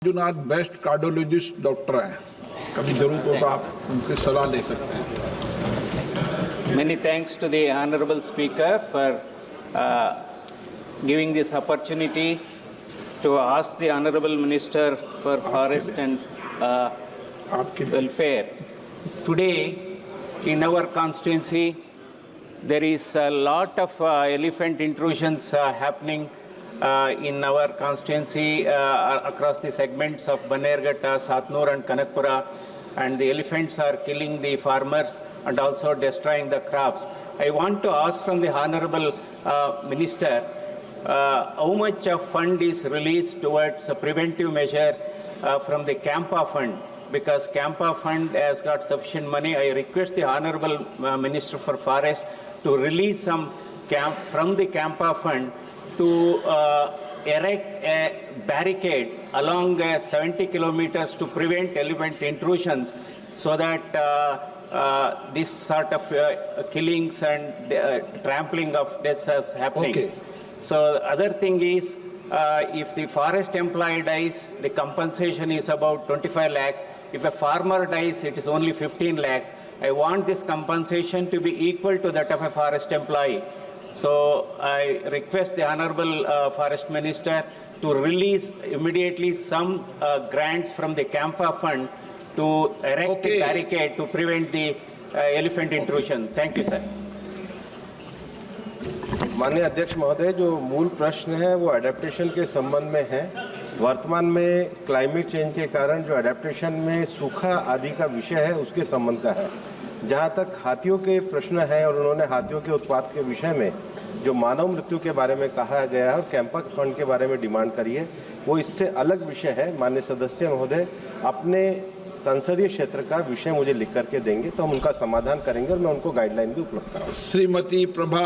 Manjunath best cardiologist doctor हैं, कभी जरूरत हो तो आप उनकी सलाह ले सकते हैं। Many thanks to the Honorable Speaker for giving this opportunity to ask the Honorable Minister for Forest and Welfare. Today, in our constituency, there is a lot of elephant intrusions happening in our constituency across the segments of Banerghatta, Satnur and Kanakpura, and the elephants are killing the farmers and also destroying the crops. I want to ask from the Honorable Minister, how much of fund is released towards preventive measures from the Campa fund? Because Campa fund has got sufficient money. I request the Honorable Minister for Forest to release some from the Campa fund to erect a barricade along 70 kilometers to prevent elephant intrusions, so that this sort of killings and trampling of deaths is happening. Okay. So other thing is, if the forest employee dies, the compensation is about 25 lakhs. If a farmer dies, it is only 15 lakhs. I want this compensation to be equal to that of a forest employee. So I request the Honorable Forest Minister to release immediately some grants from the Campa fund to erect a barricade to prevent the elephant intrusion. Thank you, sir. माननीय अध्यक्ष महोदय, जो मूल प्रश्न है वो adaptation के संबंध में है। वर्तमान में क्लाइमेट चेंज के कारण जो एडेप्टेशन में सूखा आदि का विषय है उसके संबंध का है। जहाँ तक हाथियों के प्रश्न हैं और उन्होंने हाथियों के उत्पात के विषय में जो मानव मृत्यु के बारे में कहा गया है और कैंपा फंड के बारे में डिमांड करी है, वो इससे अलग विषय है। माननीय सदस्य महोदय अपने संसदीय क्षेत्र का विषय मुझे लिख करके देंगे तो हम उनका समाधान करेंगे और मैं उनको गाइडलाइन भी उपलब्ध कराऊंगा। श्रीमती प्रभा